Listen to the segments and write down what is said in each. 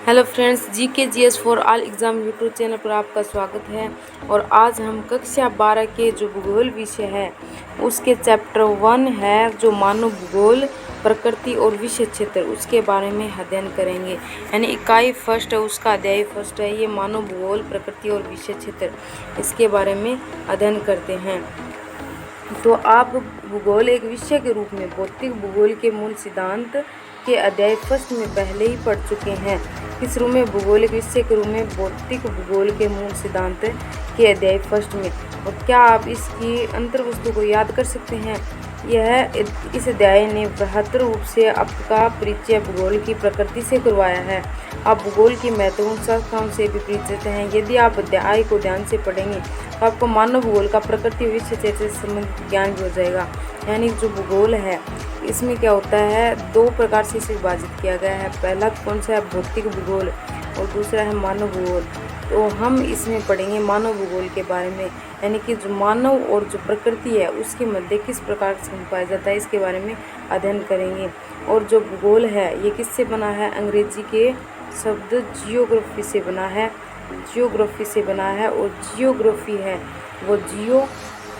Hello friends, GK GS for all exam YouTube channel पर आपका स्वागत है। और आज हम कक्षा 12 के जो भूगोल विषय है उसके चैप्टर 1 है जो मानव भूगोल, प्रकृति और विषय क्षेत्र, उसके बारे में अध्ययन करेंगे। यानी इकाई फर्स्ट है, उसका अध्याय फर्स्ट है ये मानव भूगोल, प्रकृति और विषय क्षेत्र, इसके बारे में अध्ययन करते हैं। तो आप भूगोल एक विषय के रूप में भौतिक भूगोल के मूल सिद्धांत के अध्याय फर्स्ट में पहले ही पढ़ चुके हैं। इस रूप में भूगोल एक विषय के रूप में भौतिक भूगोल के मूल सिद्धांत के अध्याय फर्स्ट में। और क्या आप इसकी अंतर्वस्तु को याद कर सकते हैं? इस अध्याय ने बेहतर रूप से आपका परिचय भूगोल की प्रकृति से करवाया है। आप भूगोल की महत्वपूर्ण शाखाओं से भी परिचित हैं। यदि आप अध्याय को ध्यान से पढ़ेंगे तो आपको मानव भूगोल का प्रकृति विषय क्षेत्र से संबंधित ज्ञान भी हो जाएगा। यानी जो भूगोल है इसमें क्या होता है, दो प्रकार से इसे विभाजित किया गया है। पहला कौन सा है, भौतिक भूगोल, और दूसरा है मानव भूगोल। तो हम इसमें पढ़ेंगे मानव भूगोल के बारे में, यानी कि जो मानव और जो प्रकृति है उसके मध्य किस प्रकार से पाया जाता है, इसके बारे में अध्ययन करेंगे। और जो भूगोल है ये किससे बना है, अंग्रेजी के शब्द जियोग्राफी से बना है, जियोग्राफी से बना है। और जियोग्राफी है वो जियो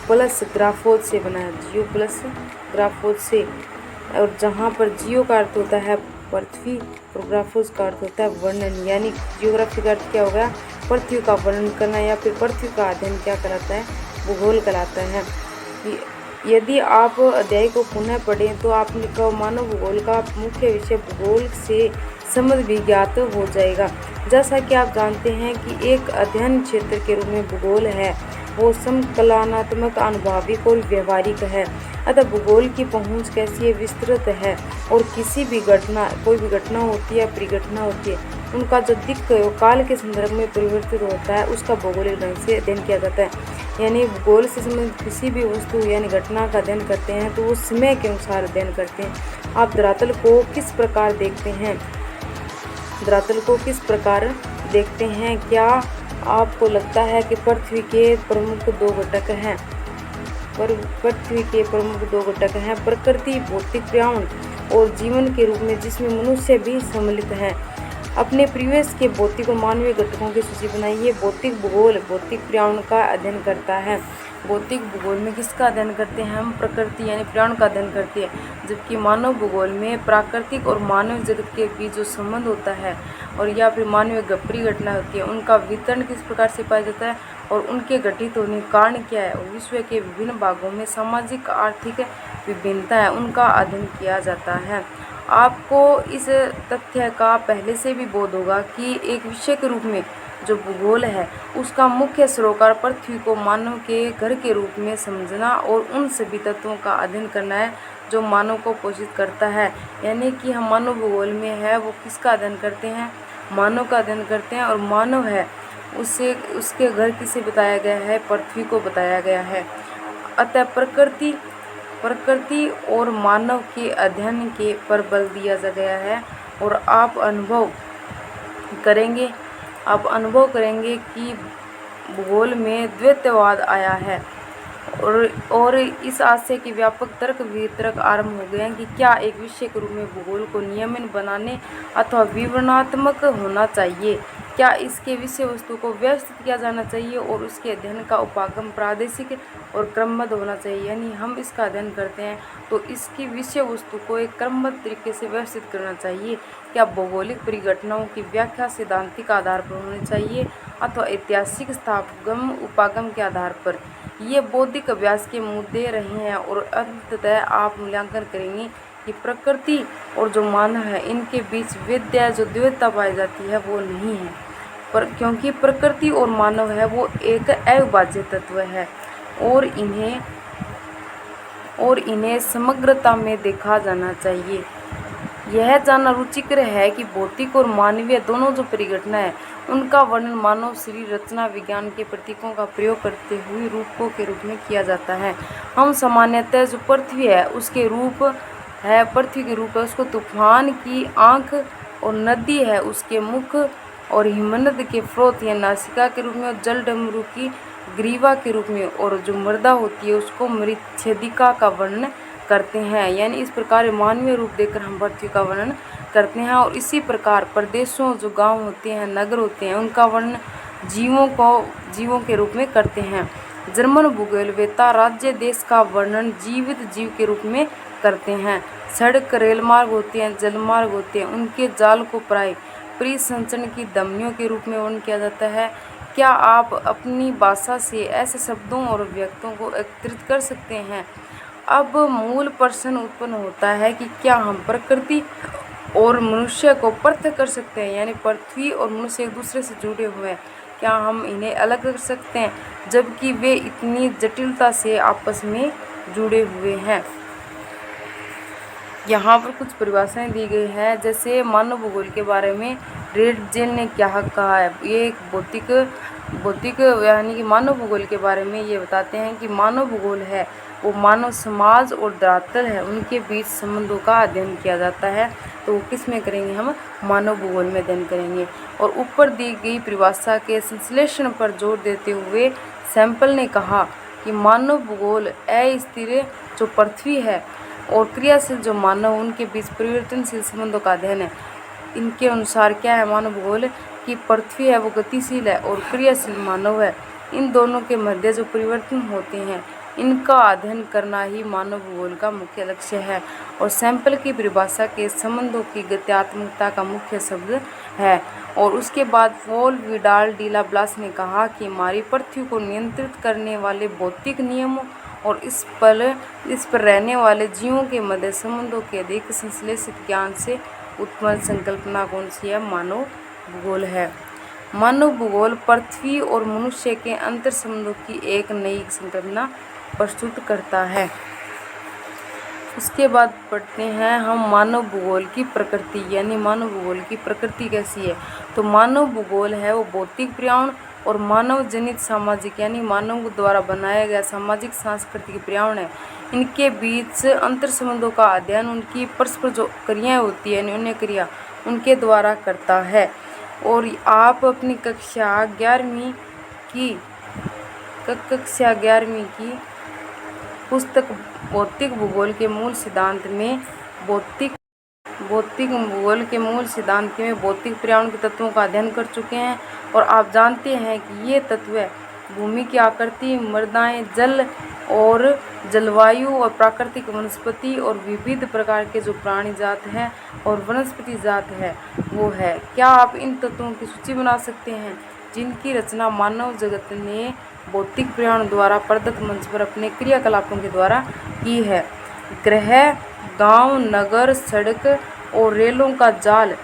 प्लस ग्राफोज से बना है, जियो प्लस ग्राफोज से। और जहाँ पर जियो का अर्थ होता है पृथ्वी और ग्राफोज का अर्थ होता है वर्णन। यानी जियोग्राफी का अर्थ क्या होगा, पृथ्वी का वर्णन करना, या फिर पृथ्वी का अध्ययन क्या कहलाता है, भूगोल कहलाता है। यदि आप अध्याय को पुनः पढ़ें तो आपको मानव भूगोल का मुख्य विषय भूगोल से संबंध भी ज्ञात हो जाएगा। जैसा कि आप जानते हैं कि एक अध्ययन क्षेत्र के रूप में भूगोल है वो संकलनात्मक, अनुभविक और व्यवहारिक है। अतः भूगोल की पहुंच कैसी है, विस्तृत है। और किसी भी घटना, कोई भी घटना होती है, परिघटना होती है, उनका जो दिक् काल के संदर्भ में परिवर्तित होता है उसका भौगोलिक ढंग से अध्ययन किया जाता है। यानी भूगोल से संबंधित किसी भी वस्तु यानी घटना का अध्ययन करते हैं तो वो समय के अनुसार अध्ययन करते हैं। आप धरातल को किस प्रकार देखते हैं, धरातल को किस प्रकार देखते हैं? क्या आपको लगता है कि पृथ्वी के प्रमुख दो घटक हैं? पृथ्वी के प्रमुख दो घटक हैं प्रकृति, भौतिक पर्यावरण, और जीवन के रूप में जिसमें मनुष्य भी सम्मिलित है। अपने परिवेश के भौतिक और मानवीय घटकों की सूची बनाइए। भौतिक भूगोल भौतिक पर्यावरण का अध्ययन करता है। भौतिक भूगोल में किसका अध्ययन करते हैं हम, प्रकृति यानी पर्यावरण का अध्ययन करते हैं। जबकि मानव भूगोल में प्राकृतिक और मानव जगत के बीच जो संबंध होता है और या फिर मानवीय परिघटना होती है उनका वितरण किस प्रकार से पाया जाता है और उनके घटित होने का कारण क्या है, और विश्व के विभिन्न भागों में सामाजिक आर्थिक विभिन्नता है उनका अध्ययन किया जाता है। आपको इस तथ्य का पहले से भी बोध होगा कि एक विषय के रूप में जो भूगोल है उसका मुख्य सरोकार पृथ्वी को मानव के घर के रूप में समझना और उन सभी तत्वों का अध्ययन करना है जो मानव को पोषित करता है। यानी कि हम मानव भूगोल में है वो किसका अध्ययन करते हैं, मानव का अध्ययन करते हैं। और मानव है उससे उसके घर किसे बताया गया है, पृथ्वी को बताया गया है। अतः प्रकृति और मानव के अध्ययन के पर बल दिया गया है। और आप अनुभव करेंगे कि भूगोल में द्वैतवाद आया है और इस आशय के व्यापक तर्क वितर्क आरंभ हो गए हैं कि क्या एक विषय के रूप में भूगोल को नियमन बनाने अथवा विवरणात्मक होना चाहिए, क्या इसके विषय वस्तु को व्यवस्थित किया जाना चाहिए और उसके अध्ययन का उपागम प्रादेशिक और क्रमबद्ध होना चाहिए। यानी हम इसका अध्ययन करते हैं तो इसकी विषय वस्तु को एक क्रमबद्ध तरीके से व्यवस्थित करना चाहिए। क्या भौगोलिक परिघटनाओं की व्याख्या सैद्धांतिक आधार पर होनी चाहिए अथवा ऐतिहासिक स्थापगम उपागम के आधार पर? ये बौद्धिक अभ्यास के मुद्दे रहे हैं। और अंततः आप मूल्यांकन करेंगे कि प्रकृति और जो मानव है इनके बीच विद्या जो द्वैतता पाई जाती है वो नहीं है, पर क्योंकि प्रकृति और मानव है वो एक अविभाज्य तत्व है और इन्हें समग्रता में देखा जाना चाहिए। यह जानना रुचिकर है कि भौतिक और मानवीय दोनों जो परिघटना है उनका वर्णन मानव शरीर रचना विज्ञान के प्रतीकों का प्रयोग करते हुए रूपों के रूप में किया जाता है। हम सामान्यतः जो पृथ्वी है उसके रूप है, पृथ्वी के रूप है उसको तूफान की आंख, और नदी है उसके मुख, और हिमनद के फ्रोत या नासिका के रूप में, और जल डमरू की ग्रीवा के रूप में, और जो मृदा होती है उसको मृच्छेदिका का वर्णन करते हैं। यानी इस प्रकार मानवीय रूप देकर हम पृथ्वी का वर्णन करते हैं। और इसी प्रकार प्रदेशों, जो गांव होते हैं, नगर होते हैं, उनका वर्णन जीवों के रूप में करते हैं। जर्मन भूगोलवेत्ता राज्य देश का वर्णन जीवित जीव के रूप में करते हैं। सड़क, रेलमार्ग होते हैं, जलमार्ग होते हैं, उनके जाल को प्राय परिसंचरण की धमनियों के रूप में वर्णन किया जाता है। क्या आप अपनी भाषा से ऐसे शब्दों और व्यक्तियों को एकत्रित कर सकते हैं? अब मूल प्रश्न उत्पन्न होता है कि क्या हम प्रकृति और मनुष्य को पृथक कर सकते हैं? यानी पृथ्वी और मनुष्य एक दूसरे से जुड़े हुए हैं, क्या हम इन्हें अलग कर सकते हैं, जबकि वे इतनी जटिलता से आपस में जुड़े हुए हैं? यहाँ पर कुछ परिभाषाएं दी गई हैं, जैसे मानव भूगोल के बारे में रेडजेल ने क्या कहा है। ये एक भौतिक यानी कि मानव भूगोल के बारे में ये बताते हैं कि मानव भूगोल है वो मानव समाज और धरातल है, उनके बीच संबंधों का अध्ययन किया जाता है। तो वो किस में करेंगे? हम मानव भूगोल में अध्ययन करेंगे। और ऊपर दी गई परिभाषा के संश्लेषण पर जोर देते हुए सैंपल ने कहा कि मानव भूगोल अस्थिर जो पृथ्वी है और क्रियाशील जो मानव, उनके बीच परिवर्तनशील संबंधों का अध्ययन है। इनके अनुसार क्या है मानव भूगोल कि पृथ्वी है वो गतिशील है और क्रियाशील मानव है, इन दोनों के मध्य जो परिवर्तन होते हैं इनका अध्ययन करना ही मानव भूगोल का मुख्य लक्ष्य है। और सैंपल की परिभाषा के संबंधों की गत्यात्मकता का मुख्य शब्द है। और उसके बाद पॉल विडाल डिला ब्लास ने कहा कि हमारी पृथ्वी को नियंत्रित करने वाले भौतिक नियमों और इस पर रहने वाले जीवों के मध्य संबंधों के अधिक संश्लेषित ज्ञान से उत्पन्न संकल्पना कौन सी है? मानव भूगोल है। मानव भूगोल पृथ्वी और मनुष्य के अंतर संबंधों की एक नई संकल्पना प्रस्तुत करता है। उसके बाद पढ़ते हैं हम मानव भूगोल की प्रकृति, यानी मानव भूगोल की प्रकृति कैसी है। तो मानव भूगोल है वो भौतिक पर्यावरण और मानव जनित सामाजिक, यानी मानव द्वारा बनाया गया सामाजिक सांस्कृतिक पर्यावरण है, इनके बीच अंतर संबंधों का अध्ययन उनकी परस्पर जो क्रियाएं होती है, अन्य क्रिया, उनके द्वारा करता है। और आप अपनी कक्षा 11वीं की पुस्तक भौतिक भूगोल के मूल सिद्धांत में भौतिक पर्यावरण के तत्वों का अध्ययन कर चुके हैं। और आप जानते हैं कि ये तत्व भूमि की आकृति, मृदाएं, जल और जलवायु और प्राकृतिक वनस्पति और विविध प्रकार के जो प्राणी जात हैं और वनस्पति जात है वो है। क्या आप इन तत्वों की सूची बना सकते हैं जिनकी रचना मानव जगत ने भौतिक पर्यावरण द्वारा प्रदत्त मंच पर अपने क्रियाकलापों के द्वारा की है? ग्रह, गांव, नगर, सड़क और रेलों का जाल,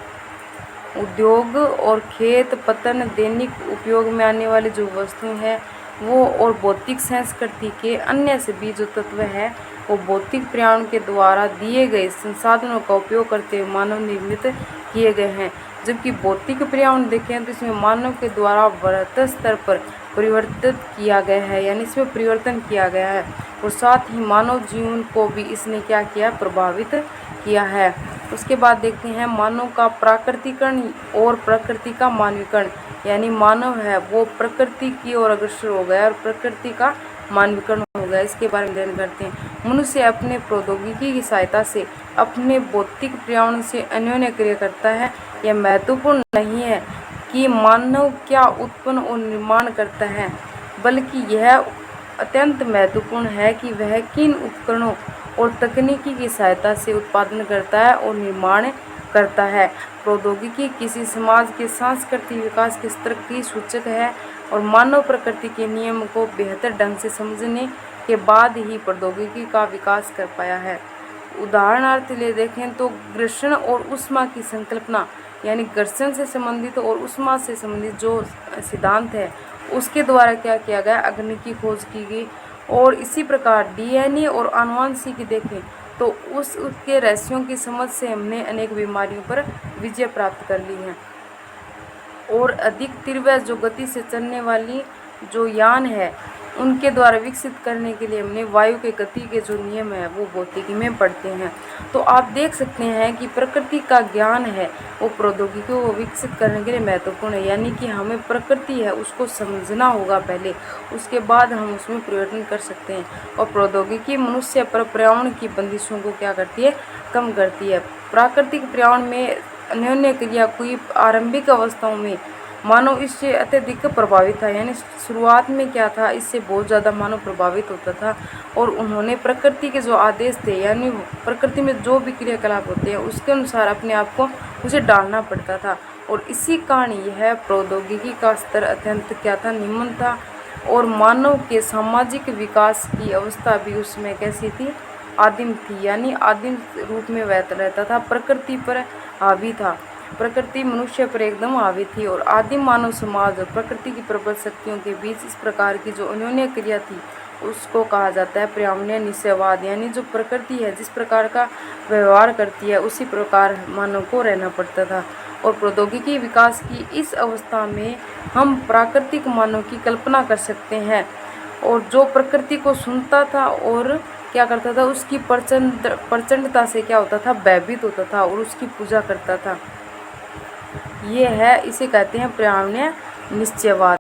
उद्योग और खेत पतन, दैनिक उपयोग में आने वाली जो वस्तुएं हैं वो, और भौतिक संस्कृति के अन्य सभी जो तत्व है वो भौतिक पर्यावरण के द्वारा दिए गए संसाधनों का उपयोग करते हुए मानव निर्मित किए गए हैं। जबकि भौतिक पर्यावरण देखें तो इसमें मानव के द्वारा वृहत स्तर पर परिवर्तित किया गया है, यानी इसमें परिवर्तन किया गया है। और साथ ही मानव जीवन को भी इसने क्या किया? प्रभावित किया है। उसके बाद देखते हैं मानव का प्राकृतिकरण और प्रकृति का मानवीकरण, यानी मानव है वो प्रकृति की ओर अग्रसर हो गया और प्रकृति का मानवीकरण हो गया। इसके बारे में अध्ययन करते हैं। मनुष्य अपने प्रौद्योगिकी की सहायता से अपने भौतिक पर्यावरण से अन्योन्य क्रिया करता है। यह महत्वपूर्ण नहीं है कि मानव क्या उत्पन्न और निर्माण करता है, बल्कि यह अत्यंत महत्वपूर्ण है कि वह किन उपकरणों और तकनीकी की सहायता से उत्पादन करता है और निर्माण करता है। प्रौद्योगिकी किसी समाज के सांस्कृतिक विकास के स्तर की सूचक है और मानव प्रकृति के नियम को बेहतर ढंग से समझने के बाद ही प्रौद्योगिकी का विकास कर पाया है। उदाहरणार्थ ले देखें तो घर्षण और ऊष्मा की संकल्पना, यानी घर्षण से संबंधित और ऊष्मा से संबंधित जो सिद्धांत है उसके द्वारा क्या किया गया? अग्नि की खोज की गई। और इसी प्रकार डीएनए और आनुवंशिकी देखें तो उसके रहस्यों की समझ से हमने अनेक बीमारियों पर विजय प्राप्त कर ली है। और अधिक तीव्र जो गति से चलने वाली जो यान है उनके द्वारा विकसित करने के लिए हमने वायु के गति के जो नियम है वो भौतिकी में पढ़ते हैं। तो आप देख सकते हैं कि प्रकृति का ज्ञान है वो प्रौद्योगिकी को विकसित करने के लिए महत्वपूर्ण है, यानी कि हमें प्रकृति है उसको समझना होगा पहले, उसके बाद हम उसमें परिवर्तन कर सकते हैं। और प्रौद्योगिकी मनुष्य पर पर्यावरण की बंदिशों को क्या करती है, कम करती है। प्राकृतिक पर्यावरण में अन्योन्य क्रिया कोई आरंभिक अवस्थाओं में मानव इससे अत्यधिक प्रभावित था, यानी शुरुआत में क्या था, इससे बहुत ज़्यादा मानव प्रभावित होता था और उन्होंने प्रकृति के जो आदेश थे, यानी प्रकृति में जो भी क्रियाकलाप होते हैं उसके अनुसार अपने आप को उसे डालना पड़ता था। और इसी कारण यह प्रौद्योगिकी का स्तर अत्यंत क्या था, निम्न था। और मानव के सामाजिक विकास की अवस्था भी उसमें कैसी थी, आदिम थी, यानी आदिम रूप में व्यक्त रहता था, प्रकृति पर हावी था, प्रकृति मनुष्य पर एकदम हावी थी। और आदिम मानव समाज और प्रकृति की प्रबल शक्तियों के बीच इस प्रकार की जो अन्योन्य क्रिया थी उसको कहा जाता है पर्यावरणीय निश्चयवाद, यानी जो प्रकृति है जिस प्रकार का व्यवहार करती है उसी प्रकार मानव को रहना पड़ता था। और प्रौद्योगिकी विकास की इस अवस्था में हम प्राकृतिक मानव की कल्पना कर सकते हैं, और जो प्रकृति को सुनता था और क्या करता था, उसकी प्रचंडता से क्या होता था, भयभीत होता था और उसकी पूजा करता था। ये है, इसे कहते हैं पर्यावरणीय निश्चयवाद।